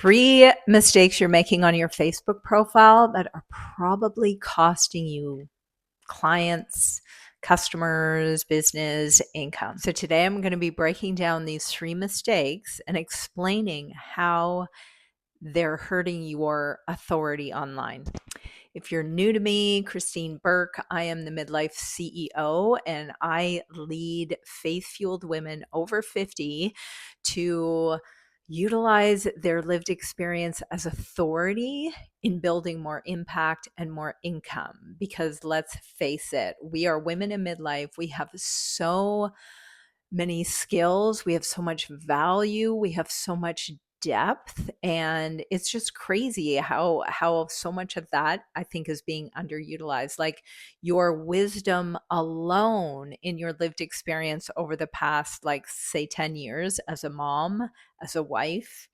3 mistakes you're making on your Facebook profile that are probably costing you clients, customers, business, income. So today I'm going to be breaking down these 3 mistakes and explaining how they're hurting your authority online. If you're new to me, Christine Burke, I am the Midlife CEO, and I lead faith-fueled women over 50 to utilize their lived experience as authority in building more impact and more income. Because let's face it, we are women in midlife. We have so many skills, we have so much value, we have so much depth, and it's just crazy how so much of that I think is being underutilized. Like your wisdom alone in your lived experience over the past, like, say 10 years as a mom, as a wife,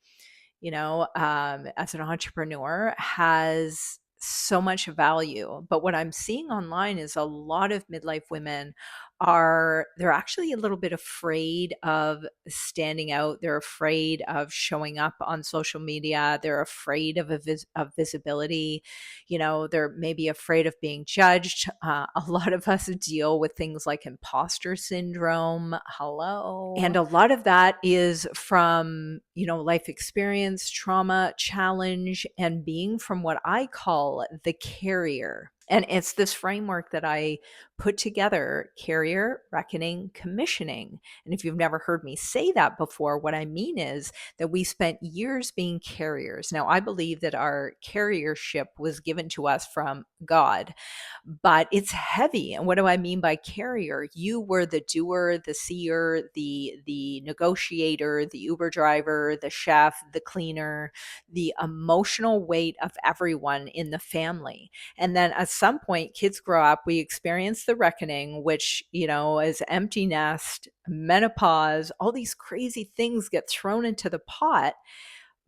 as an entrepreneur has so much value. But what I'm seeing online is a lot of midlife women they're actually a little bit afraid of standing out. They're afraid of showing up on social media. They're afraid of of visibility. They're maybe afraid of being judged. A lot of us deal with things like imposter syndrome. Hello. And a lot of that is from, life experience, trauma, challenge, and being from what I call the carrier. And it's this framework that I put together: carrier, reckoning, commissioning. And if you've never heard me say that before, what I mean is that we spent years being carriers. Now, I believe that our carriership was given to us from God, but it's heavy. And what do I mean by carrier? You were the doer, the seer, the negotiator, the Uber driver, the chef, the cleaner, the emotional weight of everyone in the family. And then at some point, kids grow up, we experience the reckoning, which, is empty nest, menopause, all these crazy things get thrown into the pot,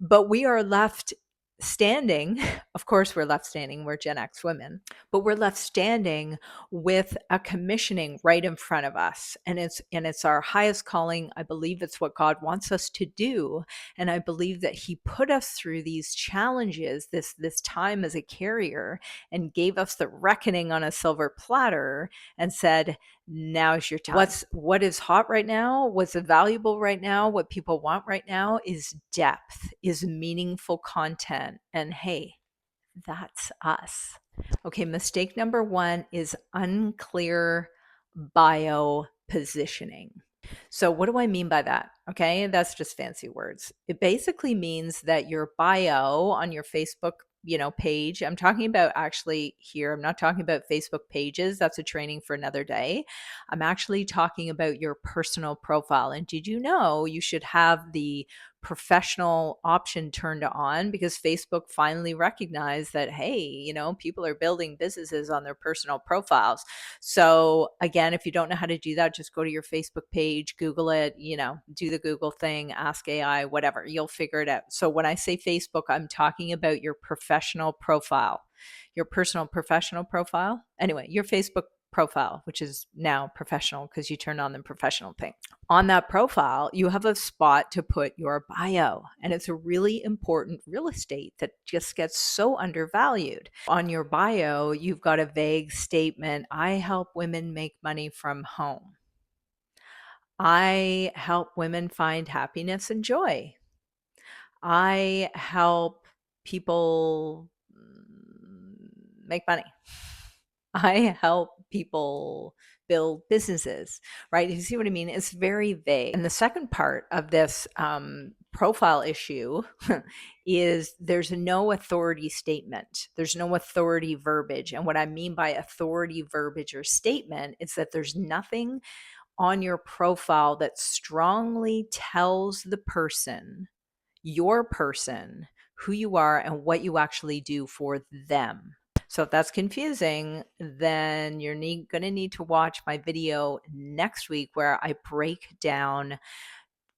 but we are left standing. Of course, we're left standing. We're Gen X women, but we're left standing with a commissioning right in front of us. And it's our highest calling. I believe it's what God wants us to do. And I believe that He put us through these challenges, this time as a carrier, and gave us the reckoning on a silver platter and said, now's your time. What is hot right now, what's valuable right now, what people want right now is depth, is meaningful content. And hey, that's us. Okay, mistake number 1 is unclear bio positioning. So what do I mean by that? Okay, that's just fancy words. It basically means that your bio on your Facebook page, I'm talking about actually here, I'm not talking about Facebook pages. That's a training for another day. I'm actually talking about your personal profile. And did you know you should have the professional option turned on, because Facebook finally recognized that, hey, people are building businesses on their personal profiles. So again, if you don't know how to do that, just go to your Facebook page, Google it, do the Google thing, ask AI, whatever, you'll figure it out. So when I say Facebook, I'm talking about your professional profile, your personal professional profile. Anyway, your Facebook profile, which is now professional because you turned on the professional thing. On that profile, you have a spot to put your bio, and it's a really important real estate that just gets so undervalued. On your bio, you've got a vague statement: I help women make money from home. I help women find happiness and joy. I help people make money. I help people build businesses, right? You see what I mean? It's very vague. And the second part of this profile issue is there's no authority statement. There's no authority verbiage. And what I mean by authority verbiage or statement is that there's nothing on your profile that strongly tells the person, your person, who you are and what you actually do for them. So if that's confusing, then you're going to need to watch my video next week where I break down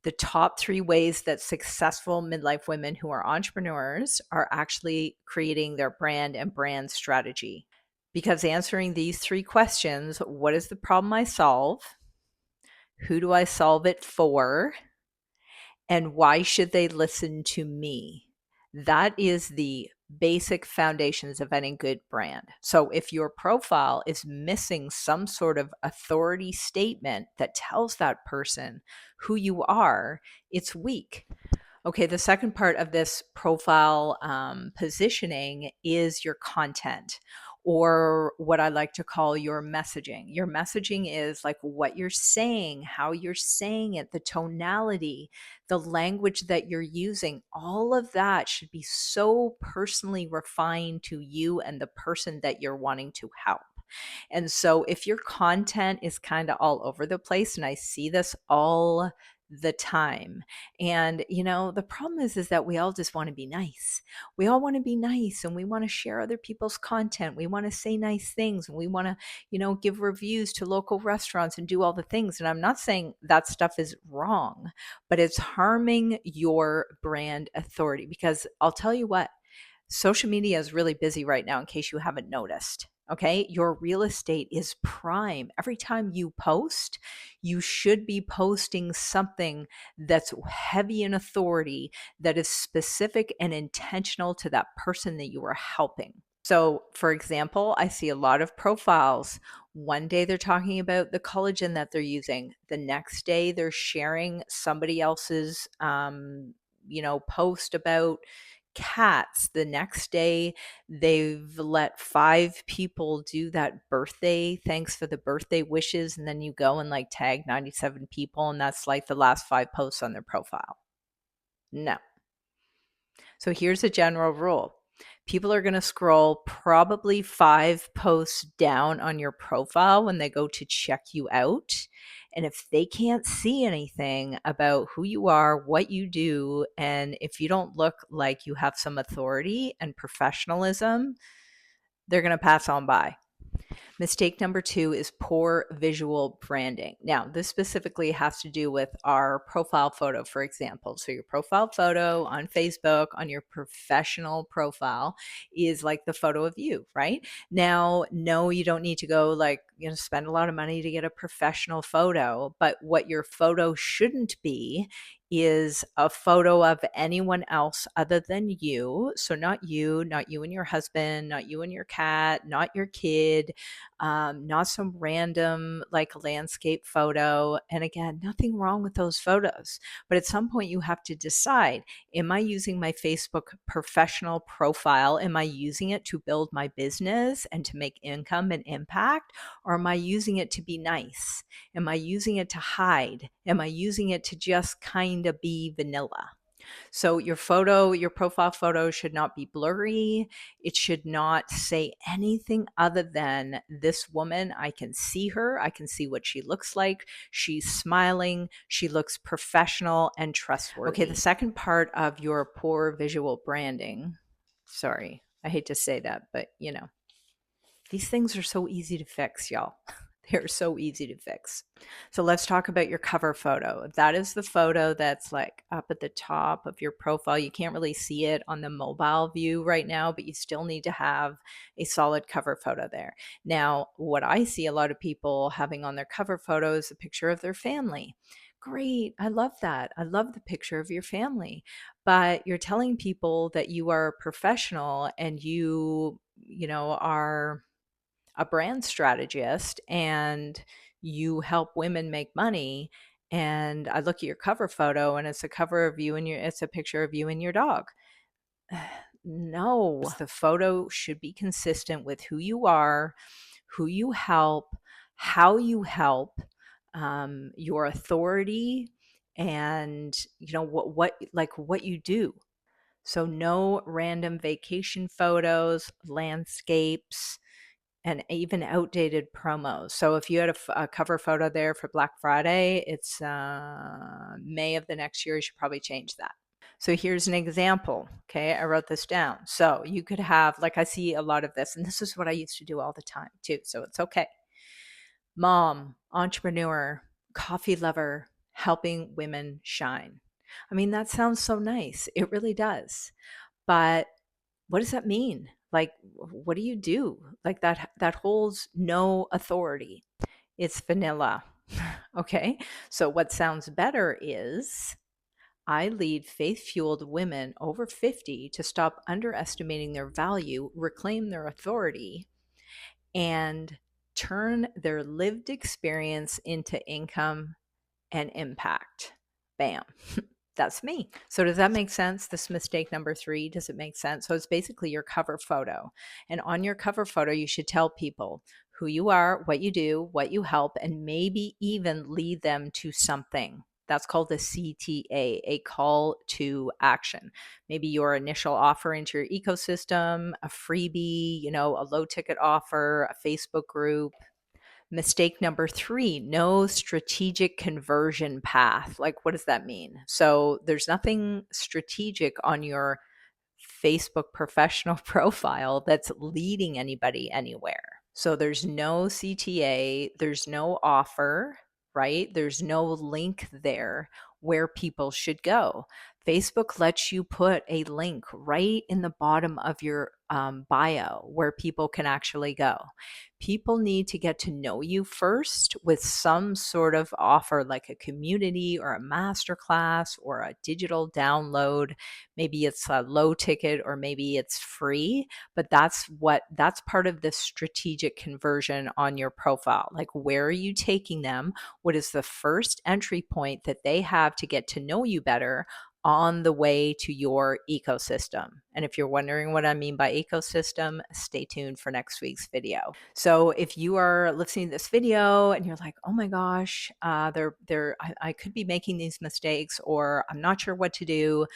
the top 3 ways that successful midlife women who are entrepreneurs are actually creating their brand and brand strategy. Because answering these 3 questions: what is the problem I solve? Who do I solve it for? And why should they listen to me? That is the basic foundations of any good brand. So if your profile is missing some sort of authority statement that tells that person who you are, it's weak. Okay, the second part of this profile positioning is your content, or what I like to call your messaging. Your messaging is like what you're saying, how you're saying it, the tonality, the language that you're using. All of that should be so personally refined to you and the person that you're wanting to help. And so if your content is kind of all over the place, and I see this all the time, and the problem is that we all just want to be nice. We all want to be nice, and we want to share other people's content. We want to say nice things, and we want to, give reviews to local restaurants and do all the things. And I'm not saying that stuff is wrong, but it's harming your brand authority, because I'll tell you what, social media is really busy right now, in case you haven't noticed. Okay. Your real estate is prime. Every time you post, you should be posting something that's heavy in authority, that is specific and intentional to that person that you are helping. So, for example, I see a lot of profiles. One day they're talking about the collagen that they're using. The next day they're sharing somebody else's, post about cats. The next day, they've let 5 people do that birthday, thanks for the birthday wishes. And then you go and like tag 97 people, and that's like the last 5 posts on their profile. No. So here's a general rule. People are going to scroll probably 5 posts down on your profile when they go to check you out. And if they can't see anything about who you are, what you do, and if you don't look like you have some authority and professionalism, they're going to pass on by. Mistake number 2 is poor visual branding. Now, this specifically has to do with our profile photo, for example. So, your profile photo on Facebook, on your professional profile, is like the photo of you, right? Now, no, you don't need to go spend a lot of money to get a professional photo, but what your photo shouldn't be is a photo of anyone else other than you. So, not you, not you and your husband, not you and your cat, not your kid, not some random like landscape photo. And again, nothing wrong with those photos. But at some point, you have to decide, am I using my Facebook professional profile? Am I using it to build my business and to make income and impact? Or am I using it to be nice? Am I using it to hide? Am I using it to just kind of be vanilla? So your photo, your profile photo should not be blurry. It should not say anything other than, this woman, I can see her. I can see what she looks like. She's smiling. She looks professional and trustworthy. Okay, the second part of your poor visual branding, sorry, I hate to say that, but these things are so easy to fix, y'all. They're so easy to fix. So let's talk about your cover photo. That is the photo that's like up at the top of your profile. You can't really see it on the mobile view right now, but you still need to have a solid cover photo there. Now, what I see a lot of people having on their cover photo is a picture of their family. Great. I love that. I love the picture of your family. But you're telling people that you are a professional, and are a brand strategist, and you help women make money. And I look at your cover photo, and it's a cover of you and it's a picture of you and your dog. No, the photo should be consistent with who you are, who you help, how you help, your authority, and what you do. So no random vacation photos, landscapes, and even outdated promos. So if you had a cover photo there for Black Friday, it's May of the next year, you should probably change that. So here's an example. Okay, I wrote this down. So you could have, like, I see a lot of this, and this is what I used to do all the time too. So it's okay. Mom, entrepreneur, coffee lover, helping women shine. I mean, that sounds so nice. It really does. But what does that mean? Like, what do you do? Like, that holds no authority. It's vanilla. Okay. So what sounds better is I lead faith-fueled women over 50 to stop underestimating their value, reclaim their authority, and turn their lived experience into income and impact. Bam. That's me. So does that make sense? This mistake number 3, does it make sense? So it's basically your cover photo. And on your cover photo, you should tell people who you are, what you do, what you help, and maybe even lead them to something. That's called a CTA, a call to action. Maybe your initial offer into your ecosystem, a freebie, a low ticket offer, a Facebook group. Mistake number 3, no strategic conversion path. Like, what does that mean? So there's nothing strategic on your Facebook professional profile that's leading anybody anywhere. So there's no CTA, there's no offer, right? There's no link there where people should go. Facebook lets you put a link right in the bottom of your bio where people can actually go. People need to get to know you first with some sort of offer, like a community or a masterclass or a digital download. Maybe it's a low ticket or maybe it's free, but that's part of the strategic conversion on your profile. Like, where are you taking them? What is the first entry point that they have to get to know you better on the way to your ecosystem? And if you're wondering what I mean by ecosystem, stay tuned for next week's video. So if you are listening to this video and you're like, oh my gosh, I could be making these mistakes, or I'm not sure what to do,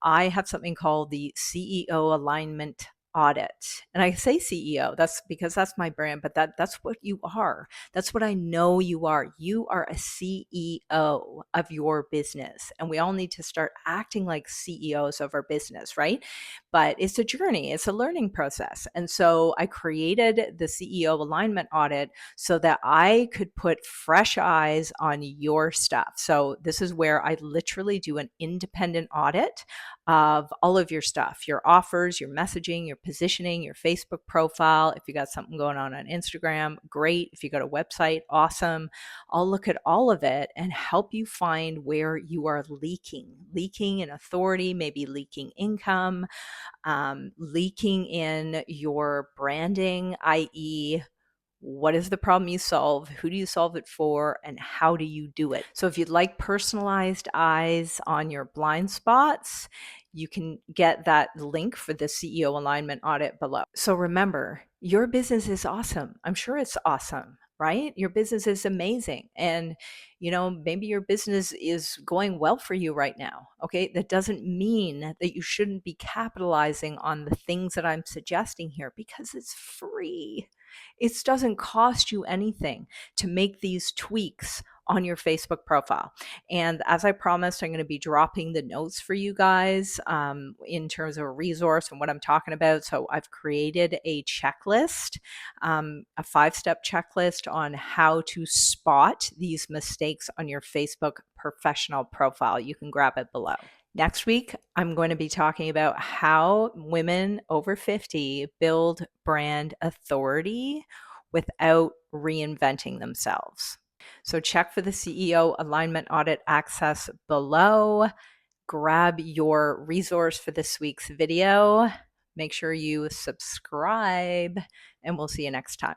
I have something called the CEO Alignment Audit. And I say CEO, that's because that's my brand, but that's what you are. That's what I know you are. You are a CEO of your business. And we all need to start acting like CEOs of our business, right? But it's a journey, it's a learning process. And so I created the CEO Alignment Audit so that I could put fresh eyes on your stuff. So this is where I literally do an independent audit of all of your stuff, your offers, your messaging, your positioning, your Facebook profile. If you got something going on Instagram, great. If you got a website, awesome. I'll look at all of it and help you find where you are leaking in authority, maybe leaking income, leaking in your branding, i.e., what is the problem you solve? Who do you solve it for? And how do you do it? So if you'd like personalized eyes on your blind spots, you can get that link for the CEO Alignment Audit below. So remember, your business is awesome. I'm sure it's awesome, right? Your business is amazing. And, maybe your business is going well for you right now. Okay. That doesn't mean that you shouldn't be capitalizing on the things that I'm suggesting here, because it's free. It doesn't cost you anything to make these tweaks on your Facebook profile. And as I promised, I'm going to be dropping the notes for you guys in terms of a resource and what I'm talking about. So I've created a checklist, a 5-step checklist on how to spot these mistakes on your Facebook professional profile. You can grab it below. Next week, I'm going to be talking about how women over 50 build brand authority without reinventing themselves. So check for the CEO Alignment Audit access below. Grab your resource for this week's video. Make sure you subscribe, and we'll see you next time.